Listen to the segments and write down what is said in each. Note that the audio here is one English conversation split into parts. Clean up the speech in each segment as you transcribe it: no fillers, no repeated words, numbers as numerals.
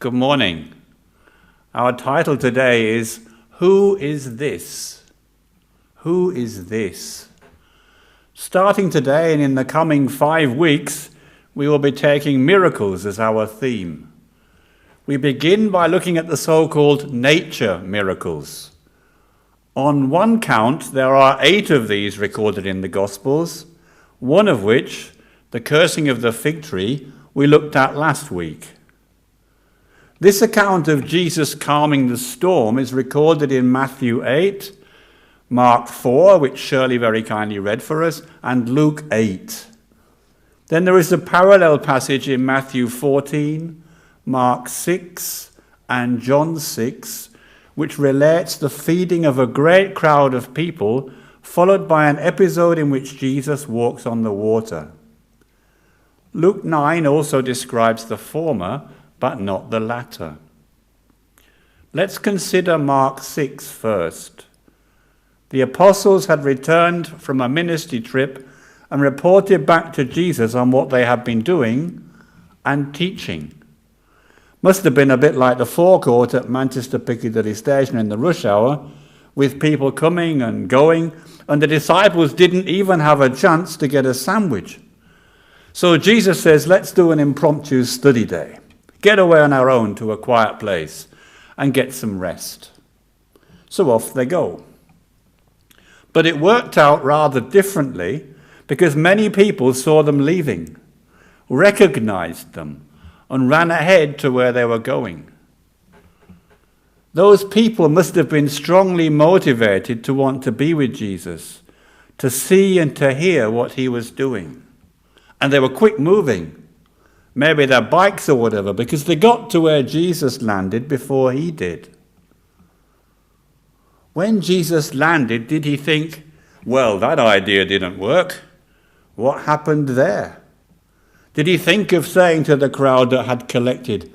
Good morning. Our title today is, Who is This? Who is this? Starting today and in the coming 5 weeks, we will be taking miracles as our theme. We begin by looking at the so-called nature miracles. On one count, there are 8 of these recorded in the Gospels, one of which, the cursing of the fig tree, we looked at last week. This account of Jesus calming the storm is recorded in Matthew 8, Mark 4, which Shirley very kindly read for us, and Luke 8. Then there is a parallel passage in Matthew 14, Mark 6, and John 6, which relates the feeding of a great crowd of people, followed by an episode in which Jesus walks on the water. Luke 9 also describes the former, but not the latter. Let's consider Mark 6 first. The apostles had returned from a ministry trip and reported back to Jesus on what they had been doing and teaching. Must have been a bit like the forecourt at Manchester Piccadilly Station in the rush hour, with people coming and going, and the disciples didn't even have a chance to get a sandwich. So Jesus says, let's do an impromptu study day. Get away on our own to a quiet place and get some rest. So off they go. But it worked out rather differently because many people saw them leaving, recognized them, and ran ahead to where they were going. Those people must have been strongly motivated to want to be with Jesus, to see and to hear what he was doing. And they were quick moving. Maybe their bikes or whatever, because they got to where Jesus landed before he did. When Jesus landed, did he think, well, that idea didn't work? What happened there? Did he think of saying to the crowd that had collected,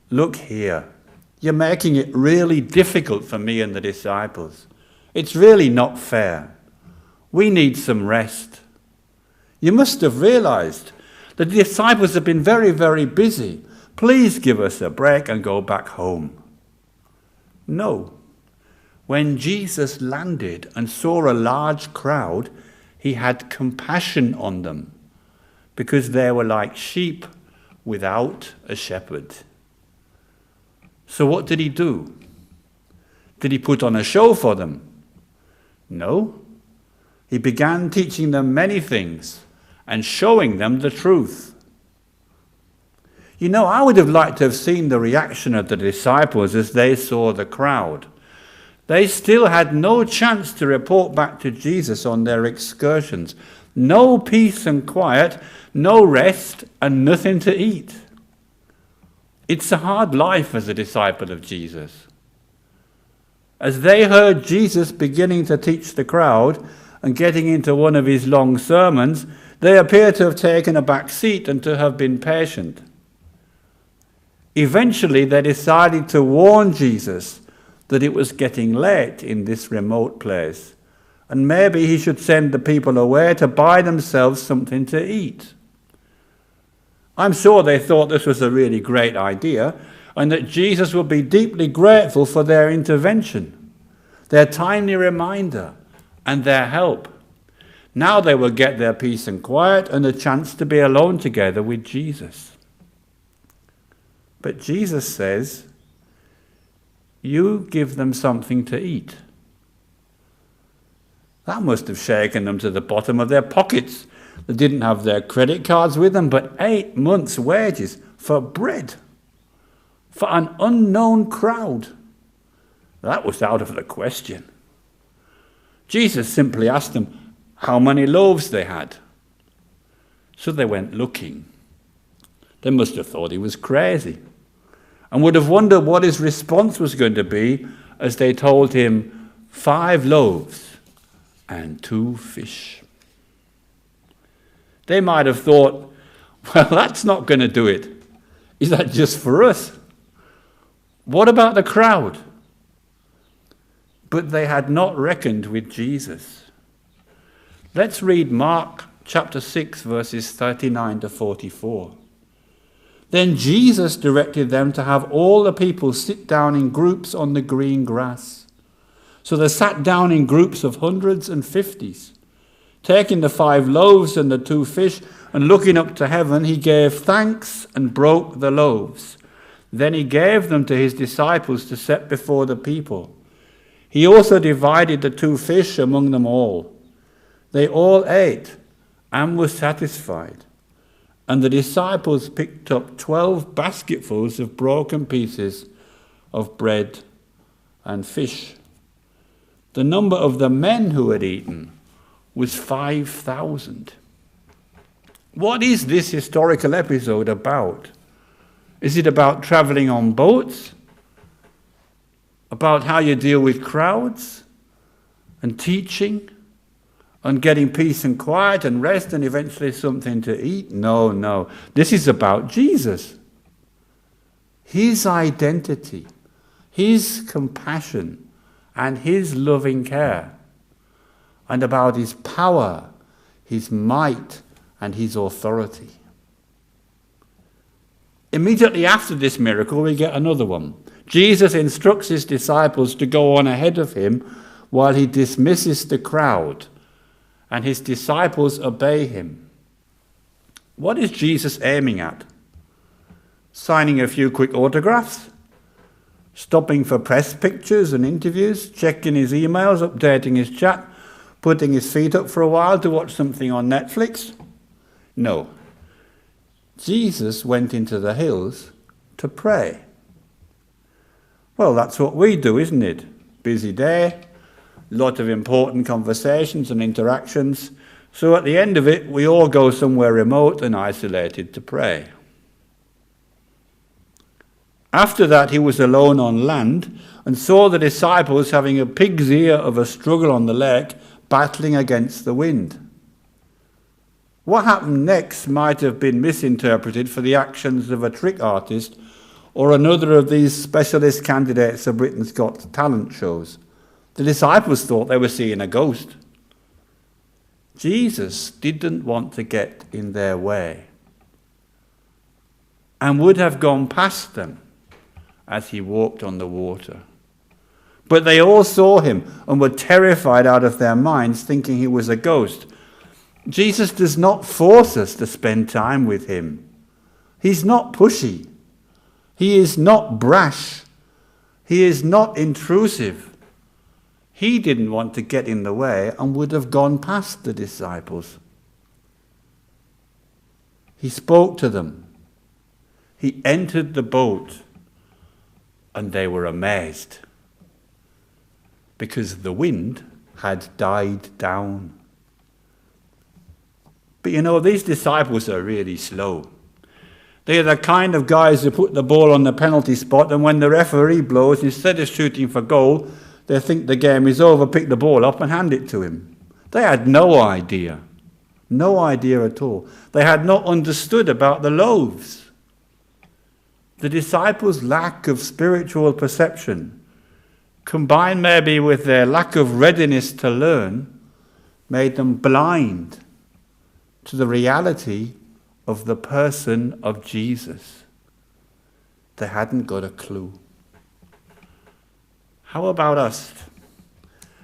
look here, you're making it really difficult for me and the disciples. It's really not fair. We need some rest. You must have realized the disciples have been very, very busy. Please give us a break and go back home. No. When Jesus landed and saw a large crowd, he had compassion on them because they were like sheep without a shepherd. So what did he do? Did he put on a show for them? No. He began teaching them many things and showing them the truth. You know, I would have liked to have seen the reaction of the disciples as they saw the crowd. They still had no chance to report back to Jesus on their excursions. No peace and quiet, no rest, and nothing to eat. It's a hard life as a disciple of Jesus. As they heard Jesus beginning to teach the crowd and getting into one of his long sermons, they appear to have taken a back seat and to have been patient. Eventually, they decided to warn Jesus that it was getting late in this remote place, and maybe he should send the people away to buy themselves something to eat. I'm sure they thought this was a really great idea, and that Jesus would be deeply grateful for their intervention, their timely reminder, and their help. Now they will get their peace and quiet and a chance to be alone together with Jesus. But Jesus says, you give them something to eat. That must have shaken them to the bottom of their pockets. They didn't have their credit cards with them, but 8 months' wages for bread, for an unknown crowd. That was out of the question. Jesus simply asked them how many loaves they had. So they went looking. They must have thought he was crazy and would have wondered what his response was going to be as they told him 5 loaves and 2 fish. They might have thought, well, that's not going to do it. Is that just for us? What about the crowd? But they had not reckoned with Jesus. Let's read Mark chapter 6, verses 39 to 44. Then Jesus directed them to have all the people sit down in groups on the green grass. So they sat down in groups of hundreds and fifties. Taking the 5 loaves and the 2 fish, and looking up to heaven, he gave thanks and broke the loaves. Then he gave them to his disciples to set before the people. He also divided the 2 fish among them all. They all ate and were satisfied. And the disciples picked up 12 basketfuls of broken pieces of bread and fish. The number of the men who had eaten was 5,000. What is this historical episode about? Is it about traveling on boats? About how you deal with crowds and teaching and getting peace and quiet and rest and eventually something to eat? No. This is about Jesus. His identity, his compassion, and his loving care, and about his power, his might, and his authority. Immediately after this miracle, we get another one. Jesus instructs his disciples to go on ahead of him while he dismisses the crowd, and his disciples obey him. What is Jesus aiming at? Signing a few quick autographs? Stopping for press pictures and interviews? Checking his emails? Updating his chat? Putting his feet up for a while to watch something on Netflix? No. Jesus went into the hills to pray. Well, that's what we do, isn't it? Busy day, lot of important conversations and interactions. So at the end of it, we all go somewhere remote and isolated to pray. After that, he was alone on land and saw the disciples having a pig's ear of a struggle on the lake, battling against the wind. What happened next might have been misinterpreted for the actions of a trick artist or another of these specialist candidates of Britain's Got Talent shows. The disciples thought they were seeing a ghost. Jesus didn't want to get in their way and would have gone past them as he walked on the water. But they all saw him and were terrified out of their minds, thinking he was a ghost. Jesus does not force us to spend time with him. He's not pushy. He is not brash. He is not intrusive. He didn't want to get in the way and would have gone past the disciples. He spoke to them. He entered the boat, and they were amazed because the wind had died down. But you know, these disciples are really slow. They're the kind of guys who put the ball on the penalty spot, and when the referee blows, instead of shooting for goal, they think the game is over, pick the ball up and hand it to him. They had no idea at all. They had not understood about the loaves. The disciples' lack of spiritual perception, combined maybe with their lack of readiness to learn, made them blind to the reality of the person of Jesus. They hadn't got a clue. How about us?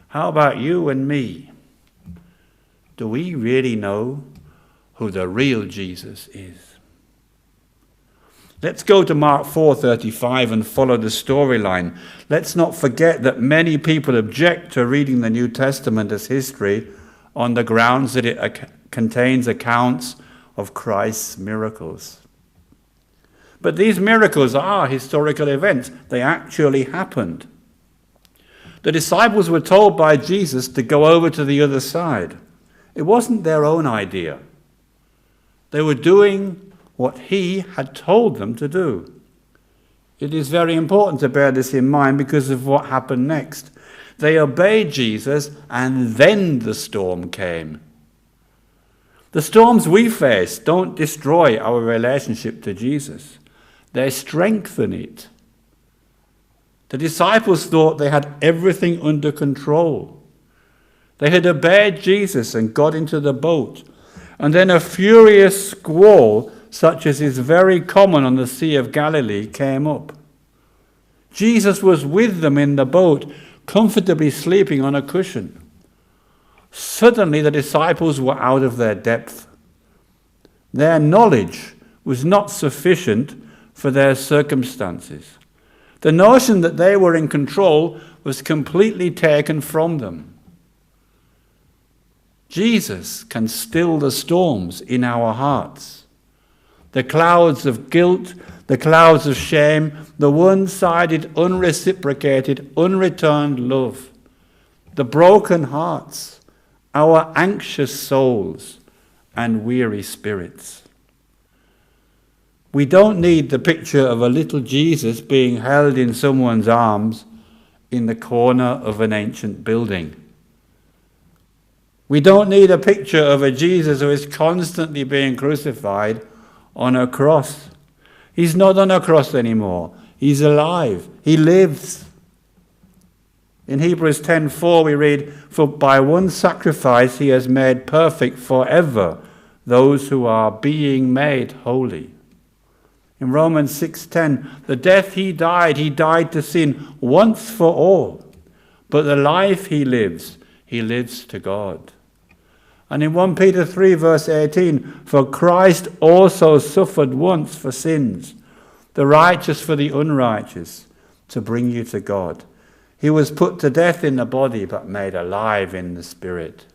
How about you and me? Do we really know who the real Jesus is? Let's go to Mark 4:35 and follow the storyline. Let's not forget that many people object to reading the New Testament as history on the grounds that it contains accounts of Christ's miracles. But these miracles are historical events. They actually happened. The disciples were told by Jesus to go over to the other side. It wasn't their own idea. They were doing what he had told them to do. It is very important to bear this in mind because of what happened next. They obeyed Jesus, and then the storm came. The storms we face don't destroy our relationship to Jesus. They strengthen it. The disciples thought they had everything under control. They had obeyed Jesus and got into the boat. And then a furious squall such as is very common on the Sea of Galilee, came up. Jesus was with them in the boat, comfortably sleeping on a cushion. Suddenly the disciples were out of their depth. Their knowledge was not sufficient for their circumstances. The notion that they were in control was completely taken from them. Jesus can still the storms in our hearts. The clouds of guilt, the clouds of shame, the one-sided, unreciprocated, unreturned love, the broken hearts, our anxious souls and weary spirits. We don't need the picture of a little Jesus being held in someone's arms in the corner of an ancient building. We don't need a picture of a Jesus who is constantly being crucified on a cross. He's not on a cross anymore. He's alive. He lives. In Hebrews 10:4 we read, "For by one sacrifice he has made perfect forever those who are being made holy." In Romans 6:10, "The death he died to sin once for all. But the life he lives to God." And in 1 Peter 3 verse 18, "For Christ also suffered once for sins, the righteous for the unrighteous, to bring you to God. He was put to death in the body, but made alive in the spirit."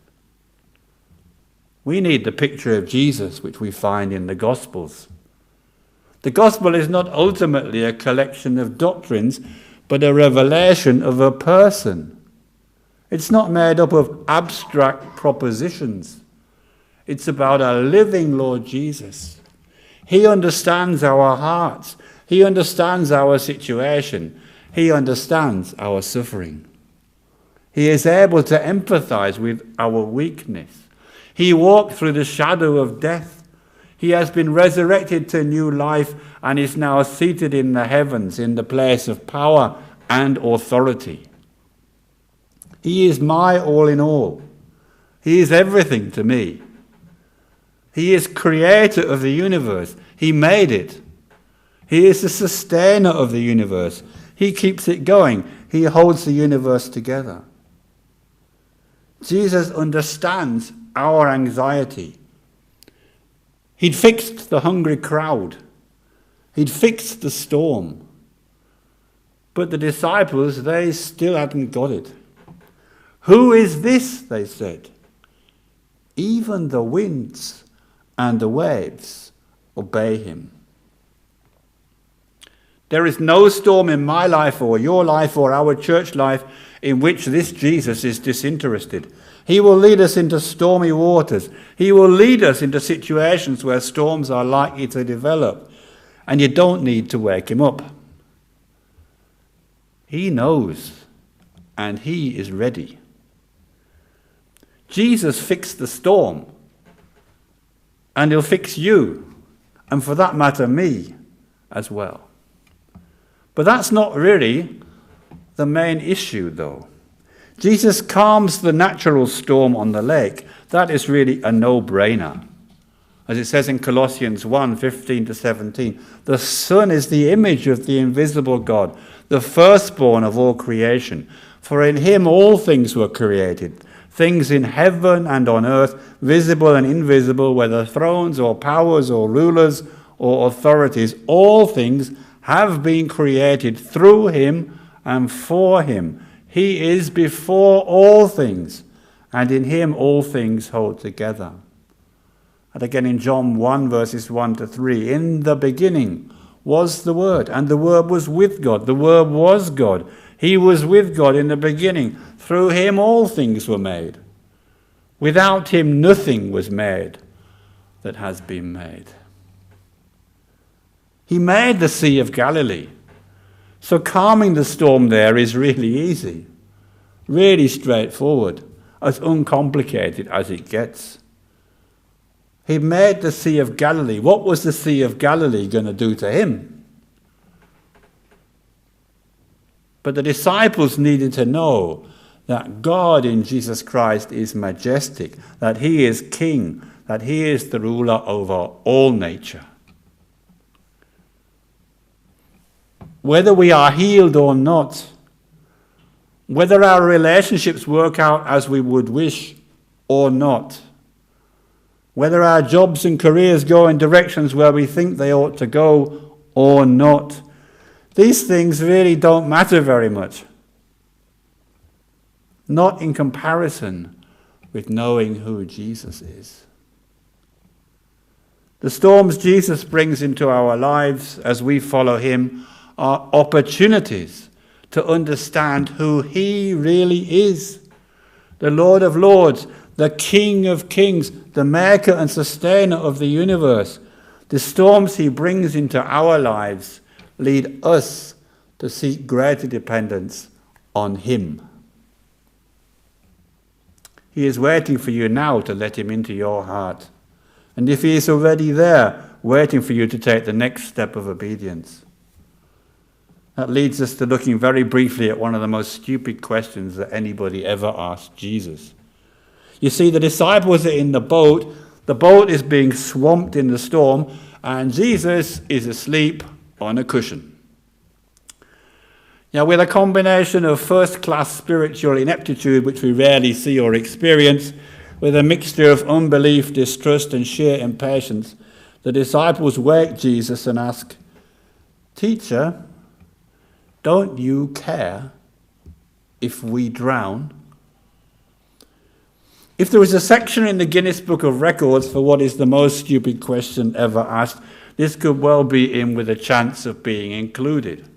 We need the picture of Jesus which we find in the Gospels. The Gospel is not ultimately a collection of doctrines, but a revelation of a person. It's not made up of abstract propositions. It's about a living Lord Jesus. He understands our hearts. He understands our situation. He understands our suffering. He is able to empathize with our weakness. He walked through the shadow of death. He has been resurrected to new life and is now seated in the heavens in the place of power and authority. He is my all in all. He is everything to me. He is creator of the universe. He made it. He is the sustainer of the universe. He keeps it going. He holds the universe together. Jesus understands our anxiety. He'd fixed the hungry crowd. He'd fixed the storm. But the disciples, they still hadn't got it. "Who is this?" they said. "Even the winds and the waves obey him." There is no storm in my life or your life or our church life in which this Jesus is disinterested. He will lead us into stormy waters. He will lead us into situations where storms are likely to develop, and you don't need to wake him up. He knows, and he is ready. Jesus fixed the storm, and he'll fix you, and for that matter, me as well. But that's not really the main issue, though. Jesus calms the natural storm on the lake. That is really a no-brainer. As it says in Colossians 1:15-17, "The Son is the image of the invisible God, the firstborn of all creation. For in him all things were created, things in heaven and on earth, visible and invisible, whether thrones or powers or rulers or authorities. All things have been created through him and for him. He is before all things, and in him all things hold together." And again in John 1 verses 1-3, "In the beginning was the Word, and the Word was with God. The Word was God. He was with God in the beginning. Through him all things were made. Without him nothing was made that has been made." He made the Sea of Galilee. So calming the storm there is really easy, really straightforward, as uncomplicated as it gets. He made the Sea of Galilee. What was the Sea of Galilee going to do to him? But the disciples needed to know that God in Jesus Christ is majestic, that he is king, that he is the ruler over all nature. whether we are healed or not, whether our relationships work out as we would wish or not, whether our jobs and careers go in directions where we think they ought to go or not. These things really don't matter very much. Not in comparison with knowing who Jesus is. The storms Jesus brings into our lives as we follow him are opportunities to understand who he really is. The Lord of Lords, the King of Kings, the maker and sustainer of the universe. The storms he brings into our lives lead us to seek greater dependence on him. He is waiting for you now to let him into your heart. And if he is already there, waiting for you to take the next step of obedience. That leads us to looking very briefly at one of the most stupid questions that anybody ever asked Jesus. You see, the disciples are in the boat is being swamped in the storm, and Jesus is asleep on a cushion. Now, with a combination of first-class spiritual ineptitude, which we rarely see or experience, with a mixture of unbelief, distrust, and sheer impatience, the disciples wake Jesus and ask, "Teacher, don't you care if we drown?" If there was a section in the Guinness Book of Records for what is the most stupid question ever asked, this could well be in with a chance of being included.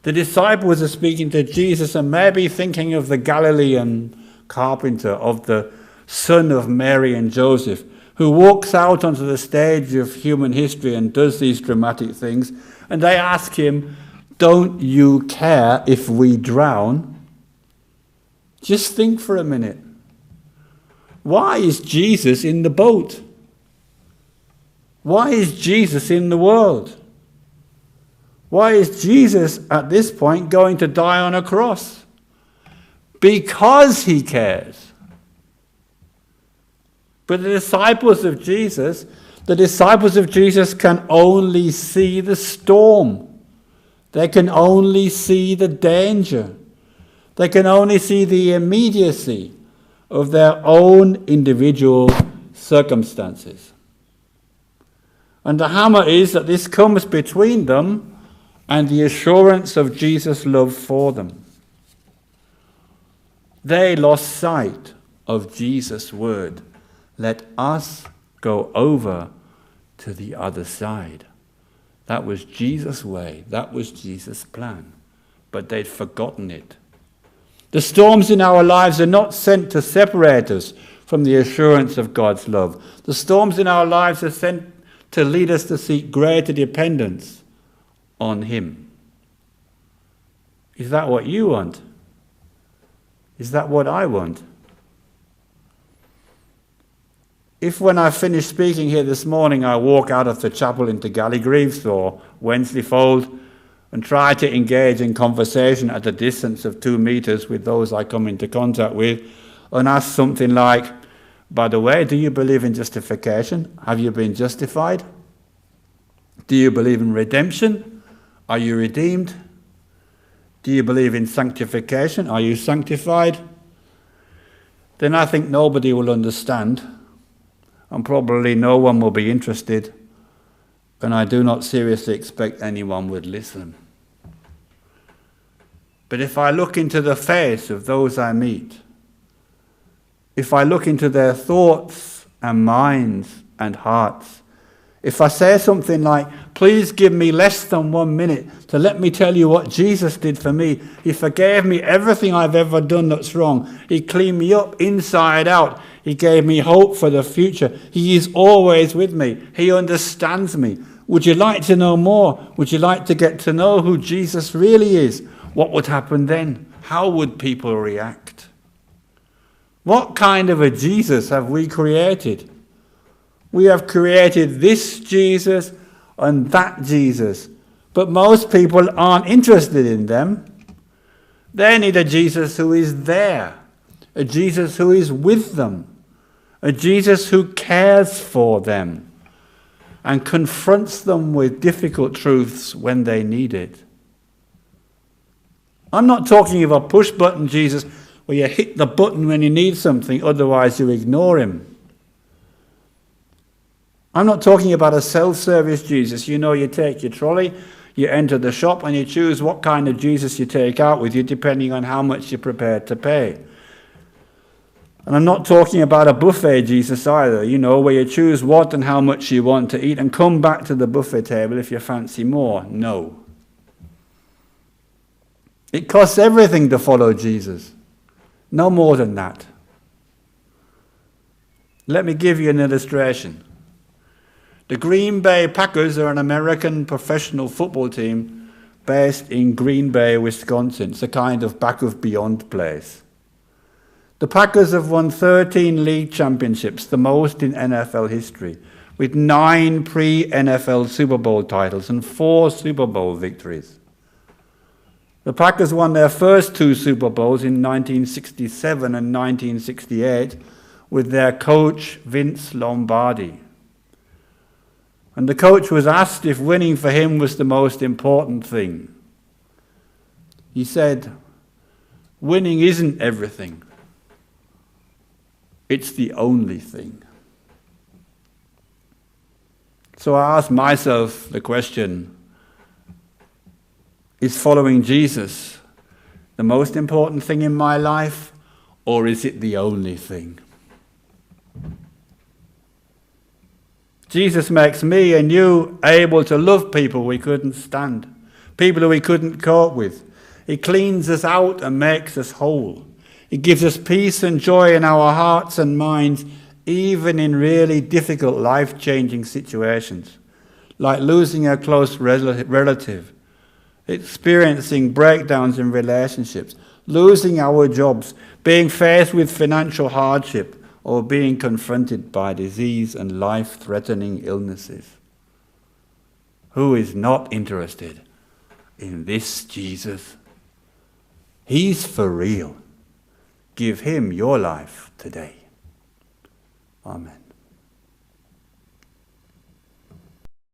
The disciples are speaking to Jesus and maybe thinking of the Galilean carpenter, of the son of Mary and Joseph, who walks out onto the stage of human history and does these dramatic things, and they ask him, "Don't you care if we drown?" Just think for a minute. Why is Jesus in the boat? Why is Jesus in the world? Why is Jesus at this point going to die on a cross? Because he cares. But the disciples of Jesus can only see the storm. They can only see the danger. They can only see the immediacy of their own individual circumstances. And the hammer is that this comes between them and the assurance of Jesus' love for them. They lost sight of Jesus' word. Let us go over to the other side. That was Jesus' way. That was Jesus' plan. But they'd forgotten it. The storms in our lives are not sent to separate us from the assurance of God's love. The storms in our lives are sent to lead us to seek greater dependence on him. Is that what you want? Is that what I want? If when I finish speaking here this morning I walk out of the chapel into Gallygreaves or Wensleyfold and try to engage in conversation at a distance of 2 meters with those I come into contact with and ask something like, "By the way, do you believe in justification? Have you been justified? Do you believe in redemption? Are you redeemed? Do you believe in sanctification? Are you sanctified?" Then I think nobody will understand, and probably no one will be interested, and I do not seriously expect anyone would listen. But if I look into the face of those I meet, if I look into their thoughts and minds and hearts, if I say something like, "Please give me less than 1 minute to let me tell you what Jesus did for me. He forgave me everything I've ever done that's wrong. He cleaned me up inside out. He gave me hope for the future. He is always with me. He understands me. Would you like to know more? Would you like to get to know who Jesus really is?" What would happen then? How would people react? What kind of a Jesus have we created? We have created this Jesus and that Jesus, but most people aren't interested in them. They need a Jesus who is there, a Jesus who is with them, a Jesus who cares for them and confronts them with difficult truths when they need it. I'm not talking of a push-button Jesus where you hit the button when you need something, otherwise you ignore him. I'm not talking about a self-service Jesus. You know, you take your trolley, you enter the shop, and you choose what kind of Jesus you take out with you, depending on how much you're prepared to pay. And I'm not talking about a buffet Jesus either, you know, where you choose what and how much you want to eat and come back to the buffet table if you fancy more. No. It costs everything to follow Jesus. No more than that. Let me give you an illustration. The Green Bay Packers are an American professional football team based in Green Bay, Wisconsin. It's a kind of back of beyond place. The Packers have won 13 league championships, the most in NFL history, with 9 pre-NFL Super Bowl titles and 4 Super Bowl victories. The Packers won their first 2 Super Bowls in 1967 and 1968 with their coach Vince Lombardi. And the coach was asked if winning for him was the most important thing. He said, "Winning isn't everything. It's the only thing." So I asked myself the question, is following Jesus the most important thing in my life, or is it the only thing? Jesus makes me and you able to love people we couldn't stand, people who we couldn't cope with. He cleans us out and makes us whole. He gives us peace and joy in our hearts and minds, even in really difficult, life-changing situations, like losing a close relative, experiencing breakdowns in relationships, losing our jobs, being faced with financial hardship, or being confronted by disease and life-threatening illnesses. Who is not interested in this Jesus? He's for real. Give him your life today. Amen.